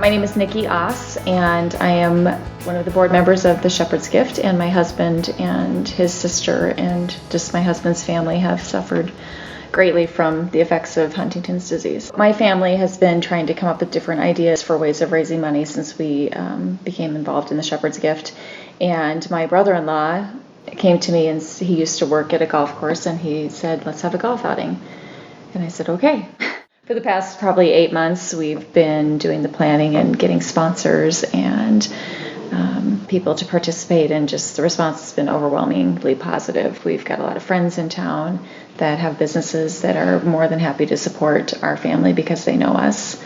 My name is Nikki Oss, and I am one of the board members of the Shepherd's Gift, and my husband and his sister and just my husband's family have suffered greatly from the effects of Huntington's disease. My family has been trying to come up with different ideas for ways of raising money since we became involved in the Shepherd's Gift. And my brother-in-law came to me, and he used to work at a golf course, and he said, let's have a golf outing. And I said, okay. For the past probably 8 months, we've been doing the planning and getting sponsors and people to participate, and just the response has been overwhelmingly positive. We've got a lot of friends in town that have businesses that are more than happy to support our family because they know us.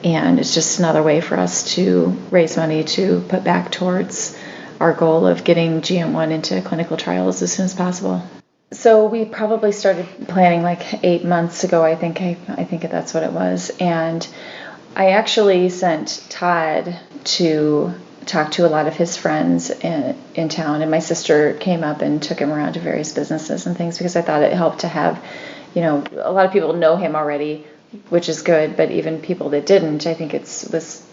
And it's just another way for us to raise money to put back towards our goal of getting GM1 into clinical trials as soon as possible. So we probably started planning like 8 months ago, I think that's what it was. And I actually sent Todd to talk to a lot of his friends in town, and my sister came up and took him around to various businesses and things because I thought it helped to have, a lot of people know him already, which is good, but even people that didn't, I think it was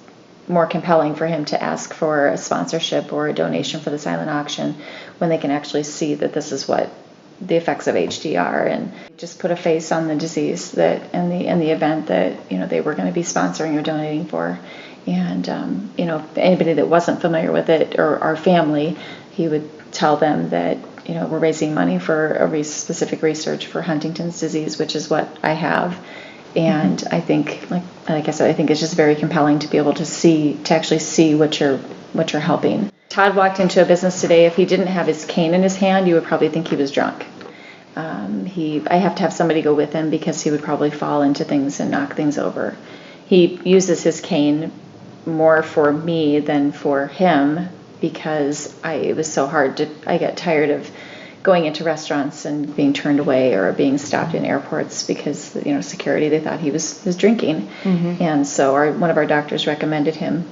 more compelling for him to ask for a sponsorship or a donation for the silent auction when they can actually see that this is what the effects of HD are, and just put a face on the disease and the event that they were going to be sponsoring or donating for. And anybody that wasn't familiar with it, or our family, he would tell them that we're raising money for a specific research for Huntington's disease, which is what I have. And I think, like I said, I think it's just very compelling to be able to actually see what you're helping. Todd walked into a business today. If he didn't have his cane in his hand, you would probably think he was drunk. I have to have somebody go with him because he would probably fall into things and knock things over. He uses his cane more for me than for him because it was so hard I got tired of going into restaurants and being turned away or being stopped in airports because security, they thought he was drinking. Mm-hmm. And so one of our doctors recommended him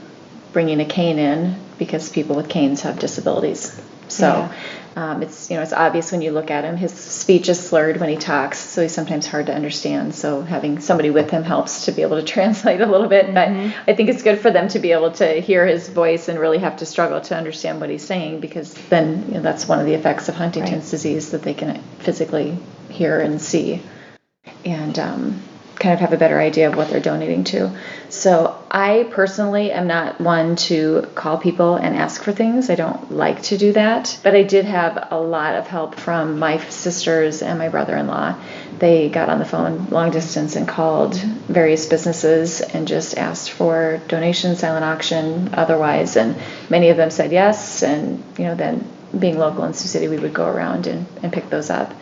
bringing a cane in because people with canes have disabilities. So it's obvious when you look at him. His speech is slurred when he talks, so he's sometimes hard to understand. So having somebody with him helps to be able to translate a little bit. Mm-hmm. But I think it's good for them to be able to hear his voice and really have to struggle to understand what he's saying, because then that's one of the effects of Huntington's disease, that they can physically hear and see and kind of have a better idea of what they're donating to. So I personally am not one to call people and ask for things. I don't like to do that. But I did have a lot of help from my sisters and my brother-in-law. They got on the phone long distance and called various businesses and just asked for donations, silent auction, otherwise. And many of them said yes. And, then being local in Sioux City, we would go around and pick those up.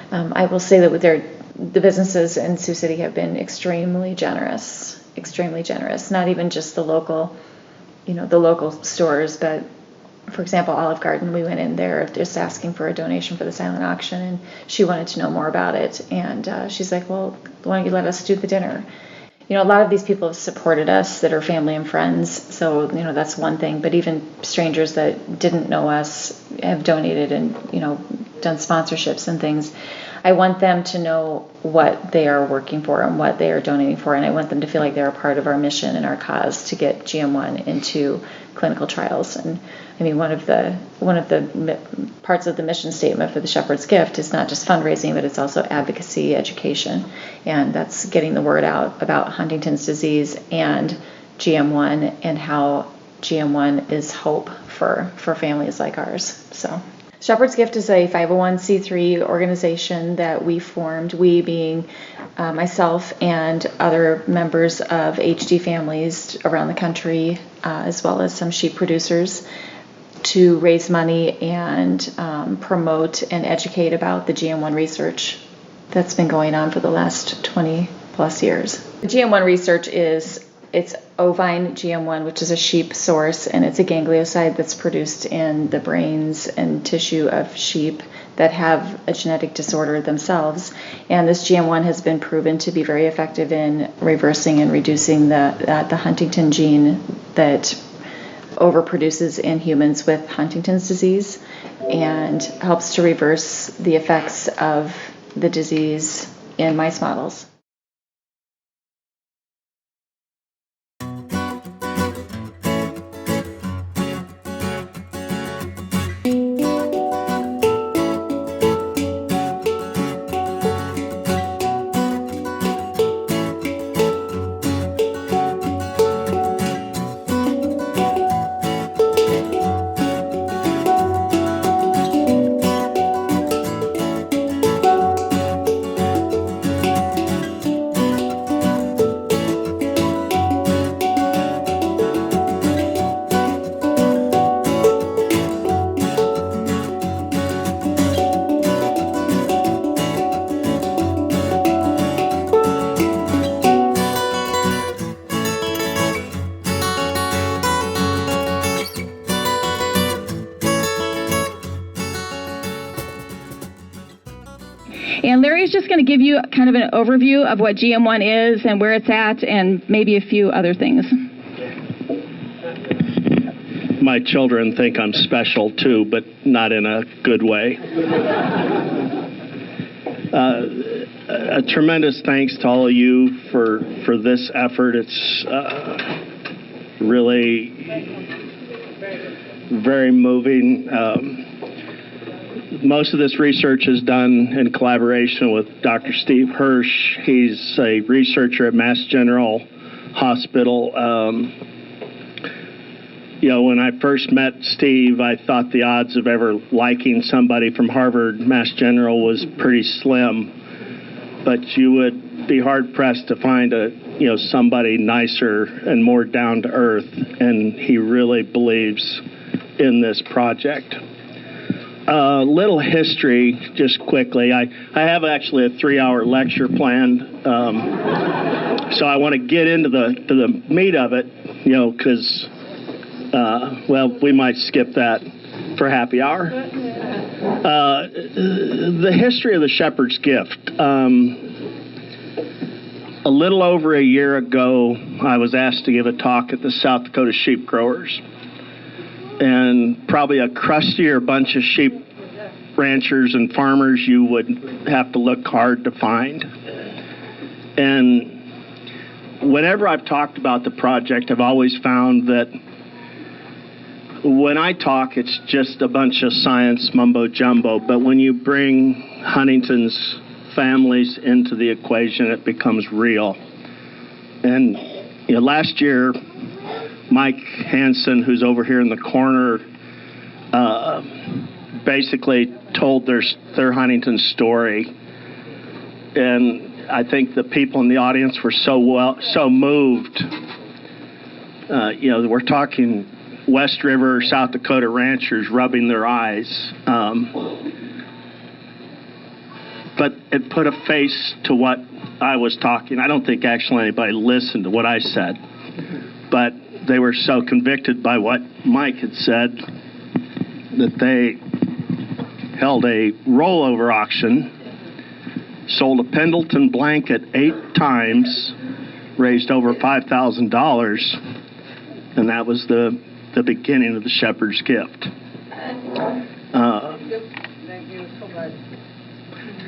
I will say that the businesses in Sioux City have been extremely generous. Not even just the local stores, but for example, Olive Garden, we went in there just asking for a donation for the silent auction, and she wanted to know more about it. And she's like, well, why don't you let us do the dinner? A lot of these people have supported us that are family and friends, so that's one thing. But even strangers that didn't know us have donated and done sponsorships and things. I want them to know what they are working for and what they are donating for, and I want them to feel like they're a part of our mission and our cause to get GM1 into clinical trials. And I mean, one of the parts of the mission statement for the Shepherd's Gift is not just fundraising, but it's also advocacy, education, and that's getting the word out about Huntington's disease and GM1 and how GM1 is hope for families like ours. So Shepherd's Gift is a 501c3 organization that we formed, we being myself and other members of HD families around the country, as well as some sheep producers, to raise money and promote and educate about the GM1 research that's been going on for the last 20 plus years. The GM1 research it's ovine GM1, which is a sheep source, and it's a ganglioside that's produced in the brains and tissue of sheep that have a genetic disorder themselves. And this GM1 has been proven to be very effective in reversing and reducing the Huntington gene that overproduces in humans with Huntington's disease, and helps to reverse the effects of the disease in mice models. just going to give you kind of an overview of what GM1 is and where it's at and maybe a few other things. My children think I'm special too, but not in a good way. A tremendous thanks to all of you for this effort. It's really very moving. Most of this research is done in collaboration with Dr. Steve Hirsch. He's a researcher at Mass General Hospital. When I first met Steve, I thought the odds of ever liking somebody from Harvard Mass General was pretty slim. But you would be hard-pressed to find somebody nicer and more down-to-earth, and he really believes in this project. Little history, just quickly. I have actually a 3-hour lecture planned, so I want to get into the meat of it, because we might skip that for happy hour. The history of the Shepherd's Gift. A little over a year ago, I was asked to give a talk at the South Dakota Sheep Growers. And probably a crustier bunch of sheep ranchers and farmers you would have to look hard to find. And whenever I've talked about the project, I've always found that when I talk, it's just a bunch of science mumbo-jumbo, but when you bring Huntington's families into the equation, it becomes real. And last year, Mike Hansen, who's over here in the corner, basically told their Huntington story. And I think the people in the audience were so moved. We're talking West River, South Dakota ranchers rubbing their eyes. But it put a face to what I was talking. I don't think actually anybody listened to what I said. But they were so convicted by what Mike had said that they held a rollover auction, sold a Pendleton blanket 8 times, raised over $5,000, and that was the beginning of the Shepherd's Gift.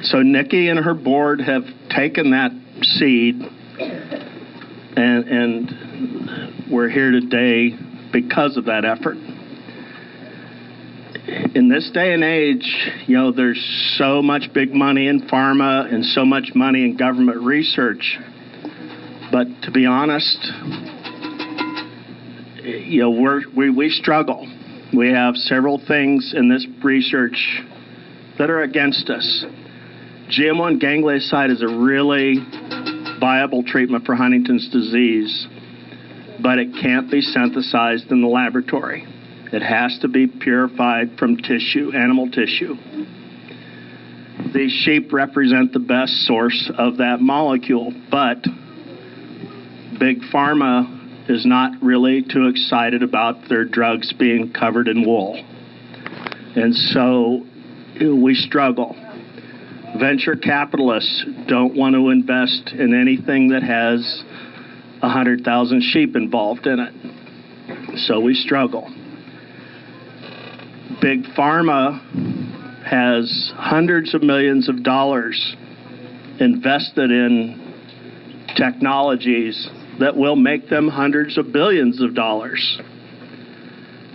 So Nikki and her board have taken that seed, and we're here today because of that effort. In this day and age, there's so much big money in pharma and so much money in government research. But to be honest, we struggle. We have several things in this research that are against us. GM1 ganglioside is a really viable treatment for Huntington's disease, but it can't be synthesized in the laboratory. It has to be purified from tissue, animal tissue. These sheep represent the best source of that molecule, but Big Pharma is not really too excited about their drugs being covered in wool. And so we struggle. Venture capitalists don't want to invest in anything that has 100,000 sheep involved in it. So we struggle. Big Pharma has hundreds of millions of dollars invested in technologies that will make them hundreds of billions of dollars.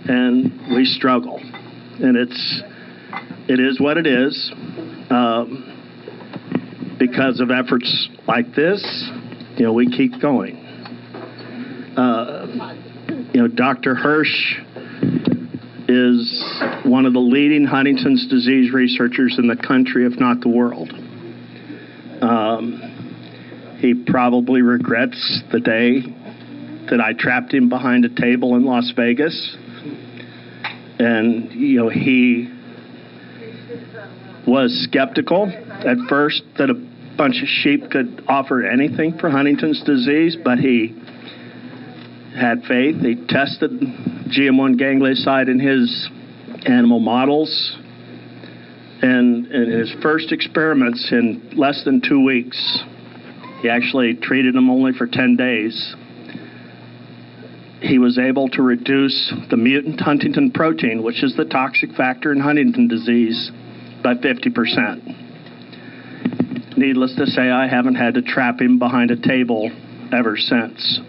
And we struggle. And it is what it is. Because of efforts like this, we keep going. Dr. Hirsch is one of the leading Huntington's disease researchers in the country, if not the world. He probably regrets the day that I trapped him behind a table in Las Vegas. And, he was skeptical at first that a bunch of sheep could offer anything for Huntington's disease, but he had faith. He tested GM1 ganglioside in his animal models, And in his first experiments, in less than 2 weeks, he actually treated them only for 10 days. He was able to reduce the mutant Huntington protein, which is the toxic factor in Huntington disease, by 50%. Needless to say, I haven't had to trap him behind a table ever since.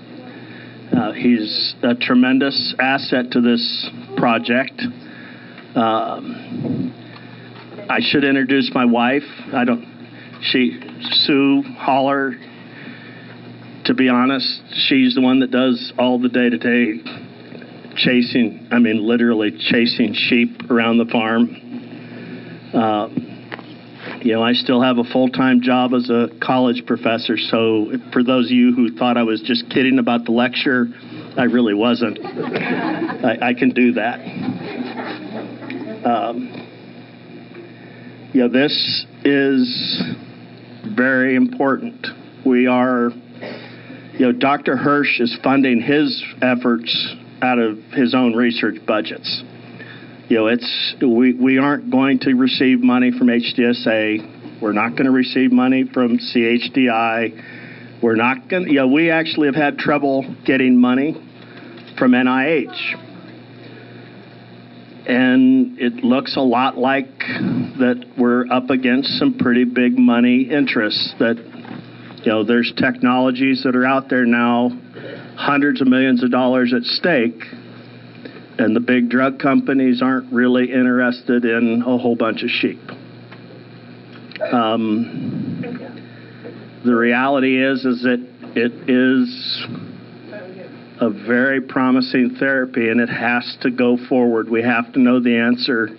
He's a tremendous asset to this project. I should introduce my wife. Sioux Holler. To be honest, she's the one that does all the day-to-day chasing, literally chasing sheep around the farm. I still have a full-time job as a college professor, so for those of you who thought I was just kidding about the lecture, I really wasn't. I can do that. This is very important. We are, Dr. Hirsch is funding his efforts out of his own research budgets. We aren't going to receive money from HDSA. We're not going to receive money from CHDI. We're not going. We actually have had trouble getting money from NIH, and it looks a lot like that we're up against some pretty big money interests. That there's technologies that are out there now, hundreds of millions of dollars at stake. And the big drug companies aren't really interested in a whole bunch of sheep. The reality is that it is a very promising therapy, and it has to go forward. We have to know the answer.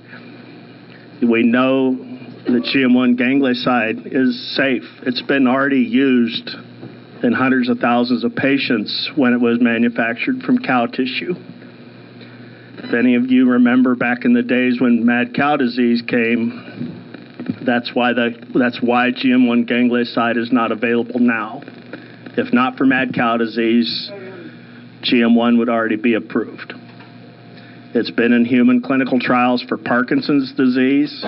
We know that GM1 ganglioside is safe. It's been already used in hundreds of thousands of patients when it was manufactured from cow tissue. If any of you remember back in the days when mad cow disease came, that's why GM1 ganglioside is not available now. If not for mad cow disease, GM1 would already be approved. It's been in human clinical trials for Parkinson's disease.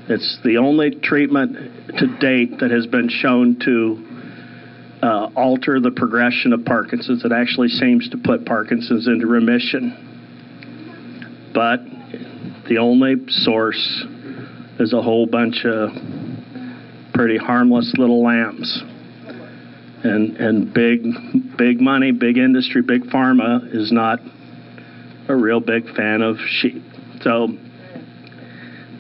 It's the only treatment to date that has been shown to alter the progression of Parkinson's. It actually seems to put Parkinson's into remission. But the only source is a whole bunch of pretty harmless little lambs. And big money, big industry, big pharma is not a real big fan of sheep. So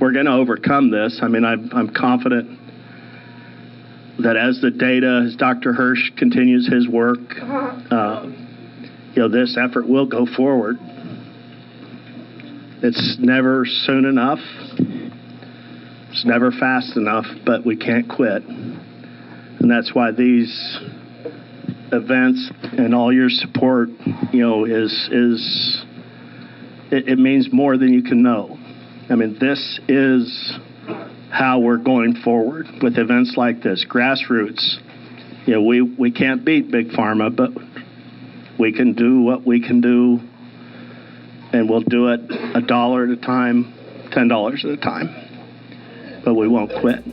we're going to overcome this. I'm confident that as the data, as Dr. Hirsch continues his work, this effort will go forward. It's never soon enough. It's never fast enough, but we can't quit. And that's why these events and all your support, it means more than you can know. This is how we're going forward with events like this, grassroots. We can't beat big pharma, but we can do what we can do. And we'll do it $1 at a time, $10 at a time. But we won't quit.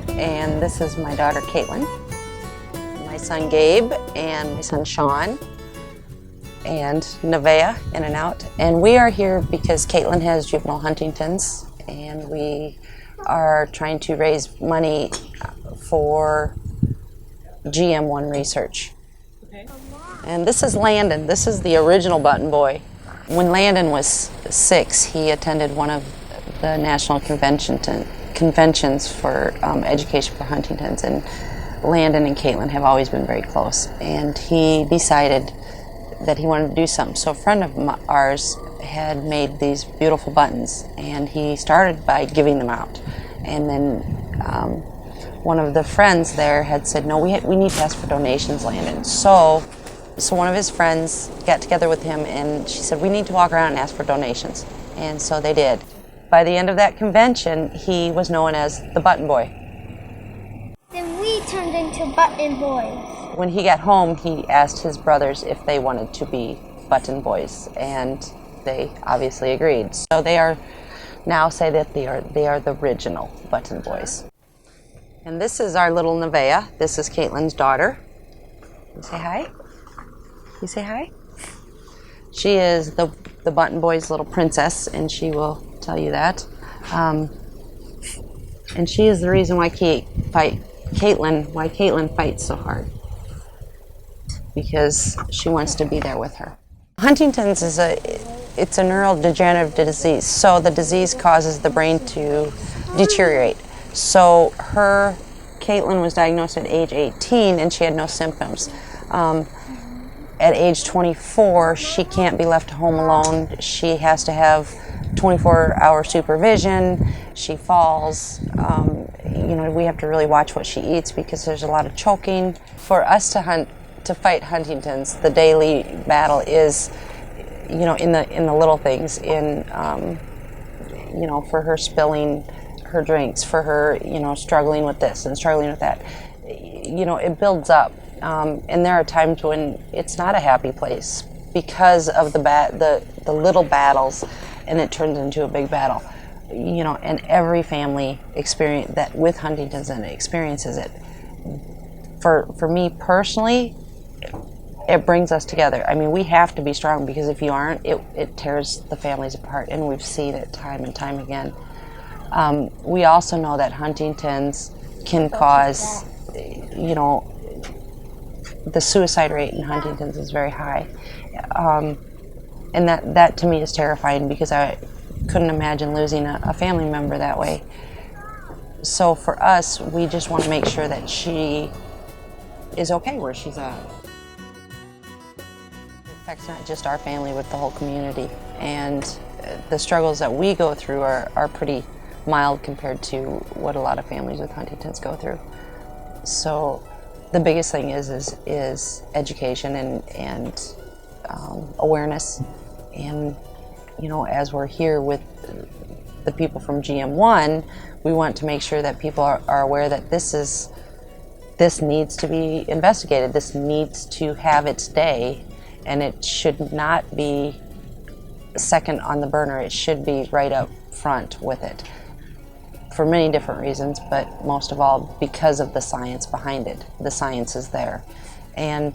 And this is my daughter Caitlin, my son Gabe, and my son Sean, and Nevaeh, in and out. And we are here because Caitlin has juvenile Huntington's, and we are trying to raise money for GM1 research. Okay. And this is Landon. This is the original button boy. When Landon was 6, he attended one of the national conventions for education for Huntington's, and Landon and Caitlin have always been very close, and he decided that he wanted to do something. So a friend of ours had made these beautiful buttons, and he started by giving them out. And then one of the friends there had said, no, we need to ask for donations, Landon. So one of his friends got together with him, and she said, we need to walk around and ask for donations. And so they did. By the end of that convention, he was known as the Button Boy. Then we turned into Button Boys. When he got home, he asked his brothers if they wanted to be Button Boys, and they obviously agreed. So they are now say that they are the original Button Boys. And this is our little Nevaeh. This is Caitlin's daughter. You say hi? You say hi? She is the Button Boys' little princess, and she will tell you that. And she is the reason why Caitlin fights so hard, because she wants to be there with her. Huntington's is it's a neurodegenerative disease, so the disease causes the brain to deteriorate. So Caitlin was diagnosed at age 18 and she had no symptoms. At age 24, she can't be left home alone. She has to have 24-hour supervision. She falls. We have to really watch what she eats because there's a lot of choking. For us to fight Huntington's, the daily battle is, in the little things, for her spilling her drinks, for her, struggling with this and struggling with that. It builds up. And there are times when it's not a happy place because of the little battles, and it turns into a big battle. And every family experience that with Huntington's and experiences it. For me personally, it brings us together. I mean, we have to be strong, because if you aren't, it tears the families apart, and we've seen it time and time again. We also know that Huntington's can cause, the suicide rate in Huntington's is very high. And that to me is terrifying, because I couldn't imagine losing a family member that way. So for us, we just want to make sure that she is okay where she's at. It affects not just our family, but the whole community. And the struggles that we go through are pretty mild compared to what a lot of families with Huntington's go through. So the biggest thing is education and awareness. And as we're here with the people from GM1, we want to make sure that people are aware that this needs to be investigated. This needs to have its day, and it should not be second on the burner. It should be right up front with it, for many different reasons, but most of all because of the science behind it. The science is there. And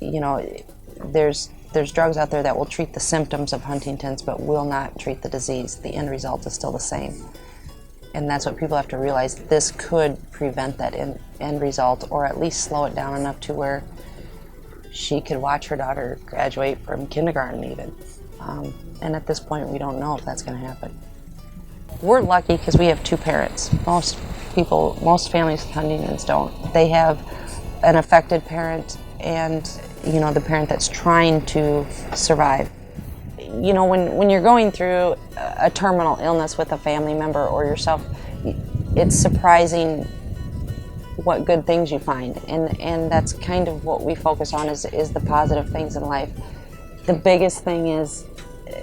there's drugs out there that will treat the symptoms of Huntington's but will not treat the disease. The end result is still the same. And that's what people have to realize. This could prevent that end result, or at least slow it down enough to where she could watch her daughter graduate from kindergarten even. And at this point, we don't know if that's going to happen. We're lucky because we have two parents. Most families with Huntington's don't. They have an affected parent and, the parent that's trying to survive. When you're going through a terminal illness with a family member or yourself, it's surprising what good things you find. And that's kind of what we focus on is the positive things in life. The biggest thing is,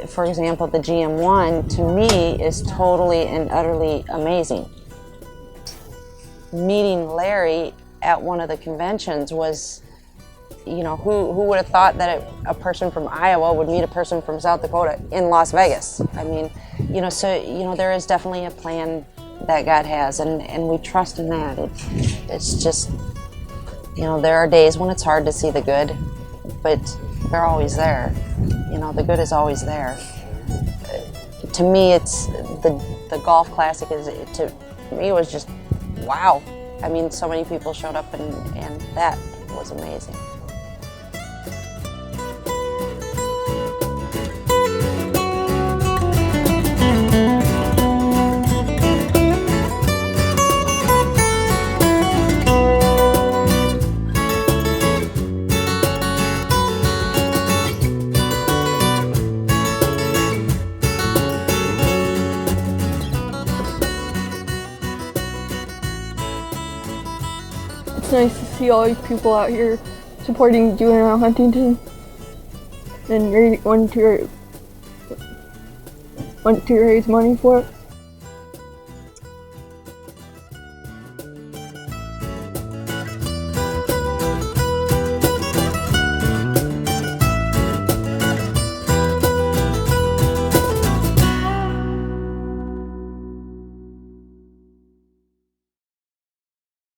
for example, the GM1 to me is totally and utterly amazing. Meeting Larry at one of the conventions was, who would have thought that a person from Iowa would meet a person from South Dakota in Las Vegas? I mean, there is definitely a plan that God has, and we trust in that. It's just, there are days when it's hard to see the good, but they're always there. The good is always there. To me, it's the golf classic to me it was just wow. I mean, so many people showed up, and that was amazing. nice to see all these people out here supporting juvenile Huntington and want to raise money for it.